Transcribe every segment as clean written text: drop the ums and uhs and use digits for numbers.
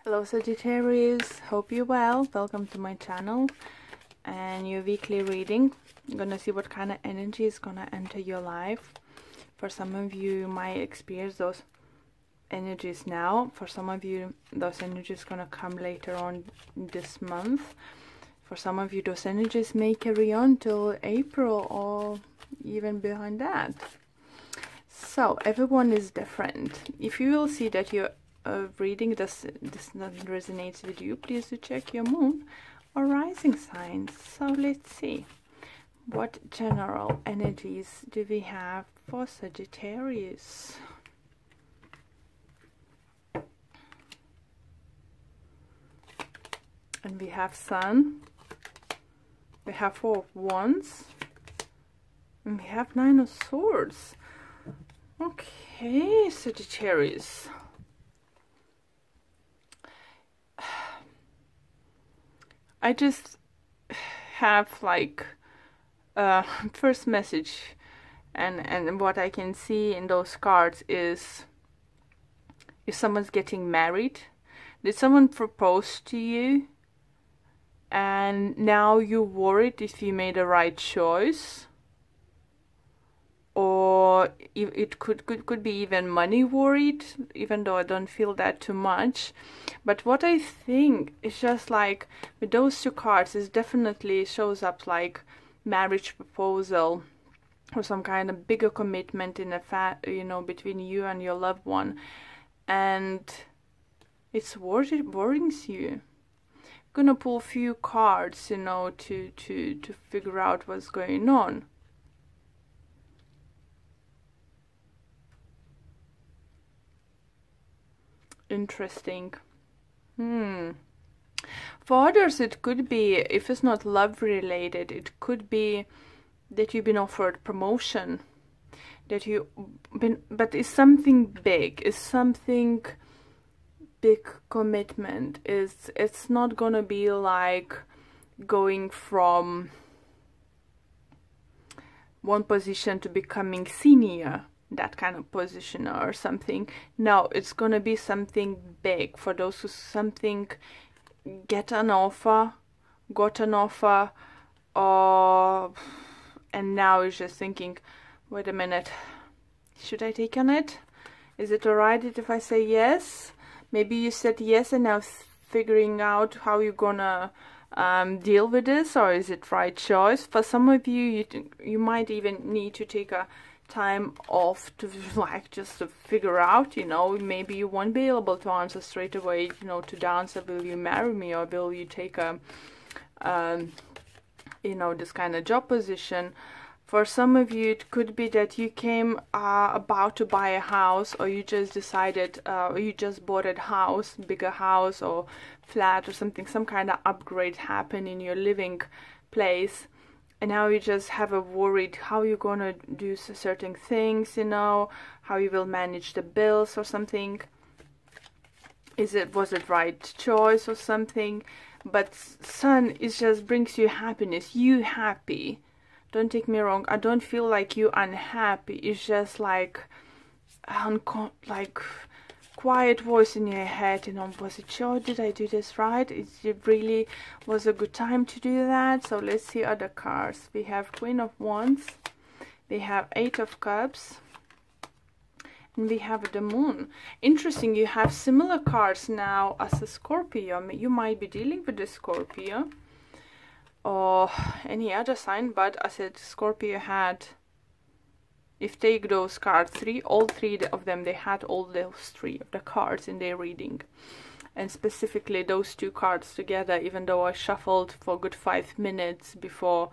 Hello Sagittarius, hope you're well. Welcome to my channel and your weekly reading. I'm gonna see what kind of energy is gonna enter your life. For some of you, you might experience those energies now. For some of you, those energies gonna come later on this month. For some of you, those energies may carry on till April or even behind that. So everyone is different. If you will see that you're reading this not resonates with you, please do check your moon or rising signs. So let's see, what general energies do we have for Sagittarius? And we have Sun, we have Four of Wands, and we have Nine of Swords. Okay, Sagittarius. I just have like first message, and what I can see in those cards is if someone's getting married. Did someone propose to you and now you're worried if you made the right choice? Or it could be even money worried, even though I don't feel that too much. But what I think is just like with those two cards, it definitely shows up like marriage proposal or some kind of bigger commitment in a between you and your loved one, and it's worries you. I'm gonna pull a few cards, to figure out what's going on. Interesting. For others, it could be, if it's not love related, it could be that you've been offered promotion, but it's something big, it's something big commitment. It's not gonna be like going from one position to becoming senior, that kind of position or something. No, it's gonna be something big. For those who got an offer, and now is just thinking, wait a minute, should I take on it? Is it alright if I say yes? Maybe you said yes and now figuring out how you're gonna deal with this, or is it right choice? For some of you, you might even need to take a time off to just to figure out, maybe you won't be able to answer straight away, to the answer, will you marry me, or will you take a this kind of job position. For some of you, it could be that you came about to buy a house, or you just decided, or you just bought a house, bigger house or flat or something, some kind of upgrade happened in your living place. And now you just have a worried how you're gonna do certain things, how you will manage the bills or something. Was it right choice or something? But Sun just brings you happiness. You happy. Don't take me wrong. I don't feel like you unhappy. It's just like quiet voice in your head, was it sure, did I do this right? It really was a good time to do that. So let's see other cards. We have Queen of Wands, we have Eight of Cups, and we have the Moon. Interesting, you have similar cards now as a Scorpio. You might be dealing with the Scorpio or any other sign, but I said Scorpio had, if take those cards, all three of them, they had all those three of the cards in their reading. And specifically those two cards together, even though I shuffled for a good 5 minutes before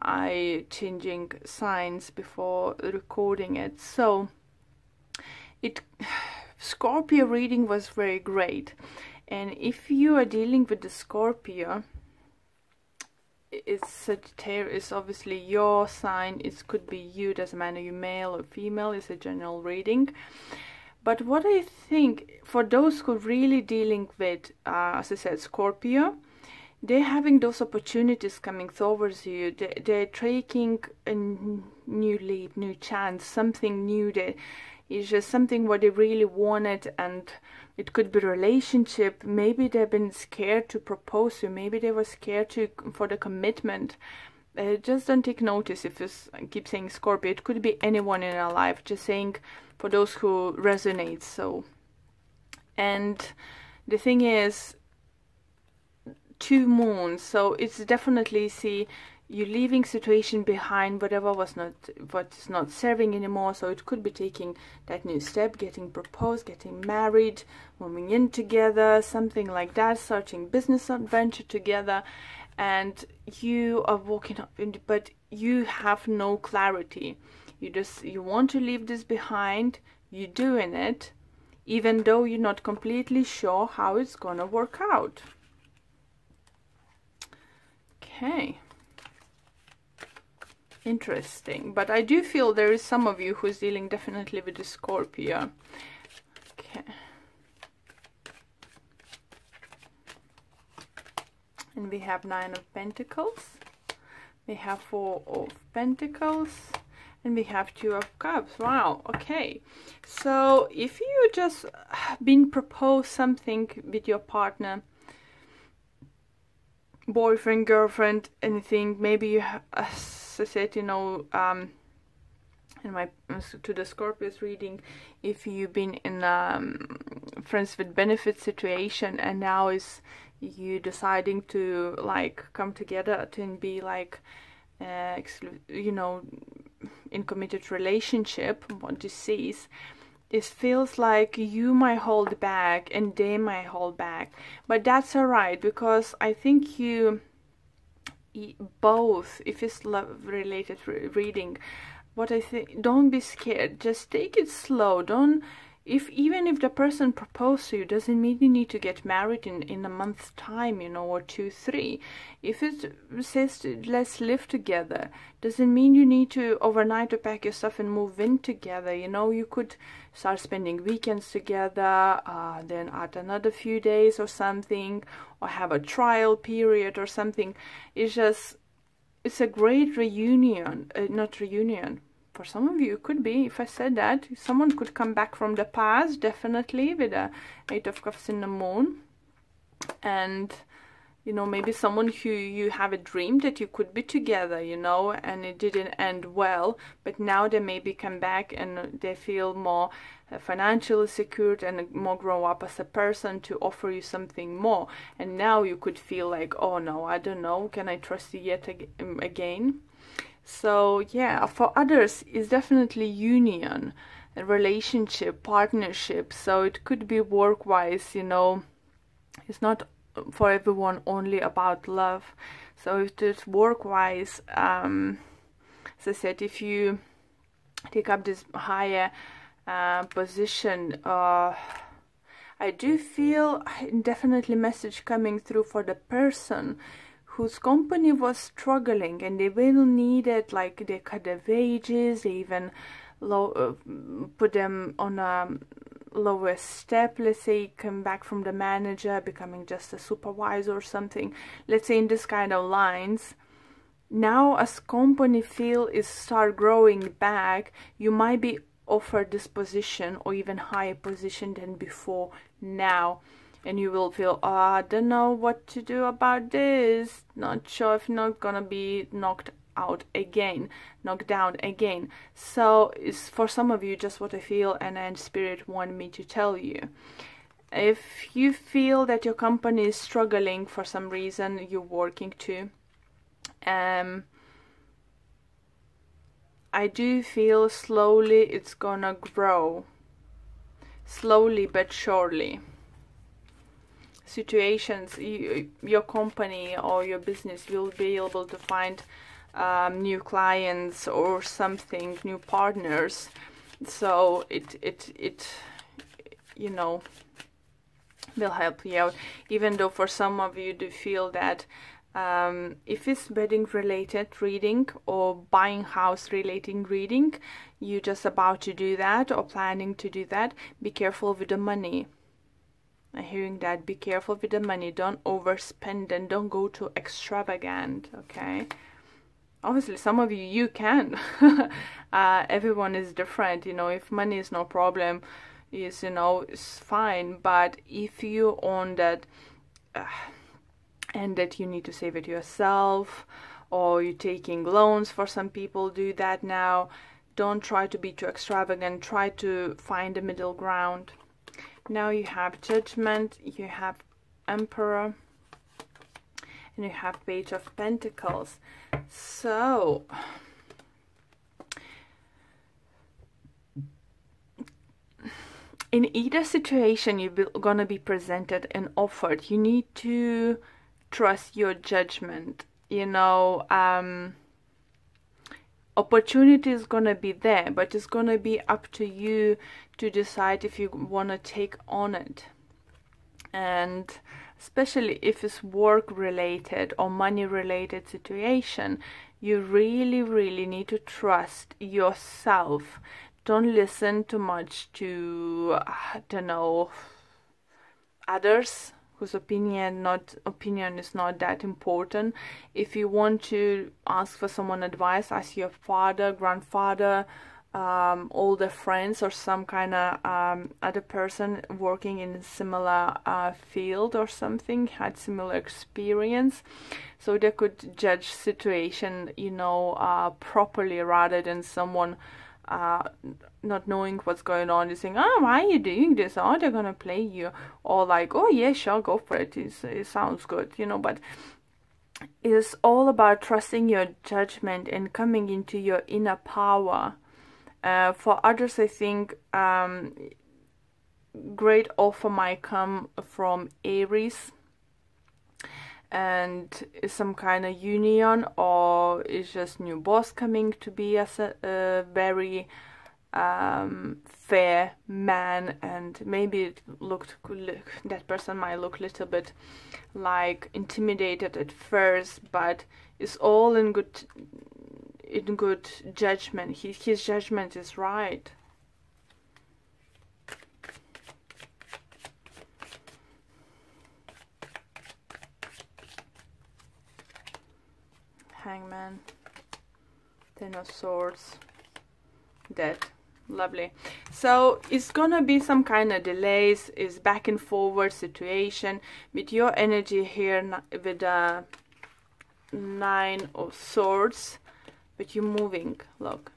I changing signs before recording it. So Scorpio reading was very great. And if you are dealing with the Scorpio, it's Sagittarius, obviously your sign. It could be you, doesn't matter, you male or female. It's a general reading. But what I think, for those who are really dealing with, as I said, Scorpio, they're having those opportunities coming towards you. They're taking a new leap, new chance, something new. That It's just something what they really wanted, and it could be relationship. Maybe they've been scared to propose to, maybe they were scared for the commitment. Just don't take notice if I keep saying Scorpio. It could be anyone in our life, just saying for those who resonate. So, and the thing is, 2 moons, so it's definitely, see, you leaving situation behind, whatever was what's not serving anymore. So it could be taking that new step, getting proposed, getting married, moving in together, something like that, starting business adventure together, and you are walking up in, but you have no clarity. You want to leave this behind. You're doing it, even though you're not completely sure how it's gonna work out. Okay. Interesting, but I do feel there is some of you who's dealing definitely with the Scorpio. Okay. And we have 9 of Pentacles, we have 4 of Pentacles, and we have 2 of Cups. Wow, okay. So if you just been proposed something with your partner, boyfriend, girlfriend, anything, maybe you have, as I said, you know, in my to the Scorpios reading, if you've been in friends with benefit situation, and now is you deciding to like come together to be like you know, in committed relationship, what this sees, it feels like you might hold back and they might hold back, but that's all right, because I think you both, if it's love related reading, what I think, don't be scared, just take it slow. Don't, even if the person proposed to you, doesn't mean you need to get married in a month's time, you know, or 2, 3. If it says let's live together, doesn't mean you need to overnight to pack your stuff and move in together. You know, you could start spending weekends together, then add another few days or something, or have a trial period or something. It's just, it's a great reunion, not reunion. For some of you, it could be, if I said that, someone could come back from the past, definitely, with a 8 of Cups in the moon. And, you know, maybe someone who you have a dream that you could be together, you know, and it didn't end well, but now they maybe come back and they feel more financially secured and more grow up as a person to offer you something more. And now you could feel like, oh no, I don't know, can I trust you yet again? So yeah, for others it's definitely union, a relationship, partnership. So it could be work-wise, you know, it's not for everyone only about love. So if it's work-wise, as I said, if you take up this higher position, I do feel definitely message coming through for the person whose company was struggling, and they will need it, like they cut their wages, they even put them on a lower step, let's say come back from the manager, becoming just a supervisor or something, let's say in this kind of lines. Now as company feel is start growing back, you might be offered this position or even higher position than before now. And you will feel, oh, I don't know what to do about this. Not sure if not gonna be knocked out again, knocked down again. So it's for some of you just what I feel, and Spirit wanted me to tell you. If you feel that your company is struggling for some reason, you're working to, I do feel slowly it's gonna grow. Slowly but surely. Situations, your company or your business will be able to find new clients or something, new partners. So it you know, will help you out. Even though for some of you do feel that if it's wedding related reading or buying house relating reading, you're just about to do that or planning to do that, be careful with the money. I'm hearing that, be careful with the money, don't overspend and don't go too extravagant, okay? obviously some of you can. Everyone is different, you know. If money is no problem, is, you know, it's fine. But if you own that and that you need to save it yourself, or you're taking loans, for some people do that now, don't try to be too extravagant. Try to find a middle ground. Now you have Judgment, you have Emperor, and you have Page of Pentacles. So in either situation you're gonna be presented and offered, you need to trust your judgment. You know, opportunity is gonna be there, but it's gonna be up to you to decide if you want to take on it. And especially if it's work related or money related situation, you really need to trust yourself. Don't listen too much to, I don't know, others whose opinion is not that important. If you want to ask for someone advice, ask your father, grandfather, older friends, or some kind of other person working in a similar field or something, had similar experience, so they could judge situation, you know, properly, rather than someone not knowing what's going on, is saying, oh, why are you doing this? Oh, they're gonna play you, or like, oh yeah, sure, go for it, it sounds good, you know. But it's all about trusting your judgment and coming into your inner power. For others, I think great offer might come from Aries, and some kind of union, or it's just new boss coming to be as a very fair man, and maybe it that person might look a little bit like intimidated at first, but it's all in good judgment. His judgment is right. Hangman, Ten of Swords, Death. Lovely. So it's gonna be some kind of delays, is back and forward situation with your energy here with the Nine of Swords, but you're moving. Look,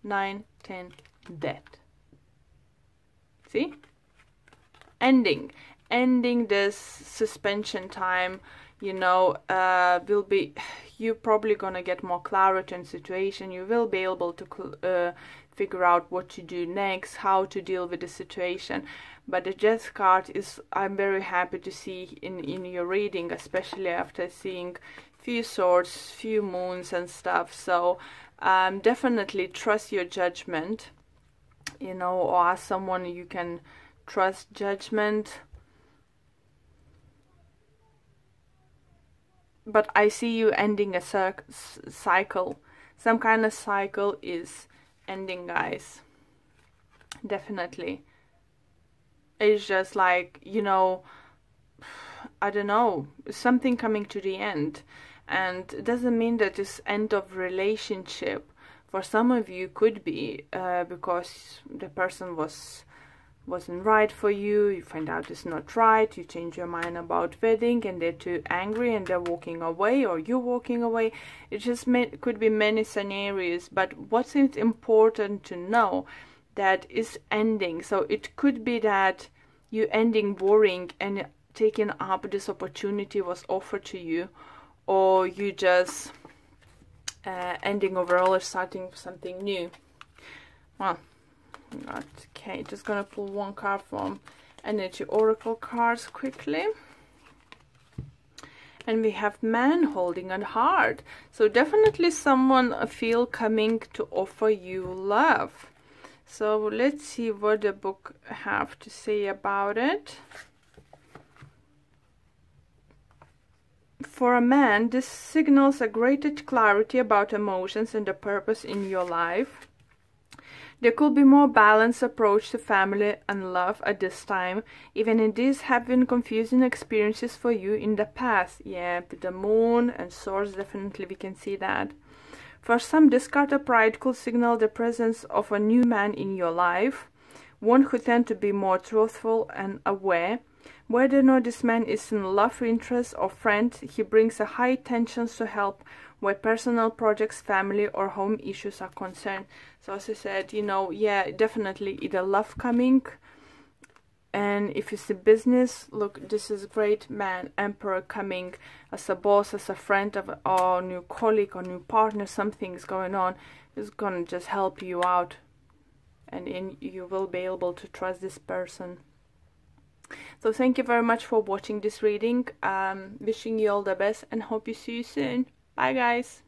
9, 10, Death. See? Ending this suspension time, you know. You're probably gonna get more clarity in situation. You will be able to figure out what to do next, how to deal with the situation. But the Death card is, I'm very happy to see in your reading, especially after seeing few swords, few moons and stuff. So definitely trust your judgment, you know, or ask someone you can trust judgment. But I see you ending a cycle. Some kind of cycle is ending, guys. Definitely. It's just like, you know, I don't know, something coming to the end. And it doesn't mean that it's end of relationship. For some of you could be because the person wasn't right for you. You find out it's not right, you change your mind about wedding, and they're too angry and they're walking away, or you're walking away. It just could be many scenarios. But what's important to know, that is ending. So it could be that you ending boring and taking up this opportunity was offered to you, or you just ending overall or starting something new. Well, okay, just gonna pull one card from Energy Oracle cards quickly. And we have Man holding a heart. So definitely someone feel coming to offer you love. So let's see what the book have to say about it. For a man, this signals a greater clarity about emotions and the purpose in your life. There could be more balanced approach to family and love at this time, even if these have been confusing experiences for you in the past. Yeah, with the Moon and Swords, definitely we can see that. For some, discard of pride could signal the presence of a new man in your life, one who tends to be more truthful and aware. Whether or not this man is in love, interest, or friend, he brings a high tension to help where personal projects, family, or home issues are concerned. So as I said, you know, yeah, definitely either love coming, and if it's a business, look, this is great man, Emperor coming as a boss, as a friend of, or new colleague or new partner. Something's going on. It's gonna just help you out, and you will be able to trust this person. So thank you very much for watching this reading. Wishing you all the best and hope you see you soon. Bye guys.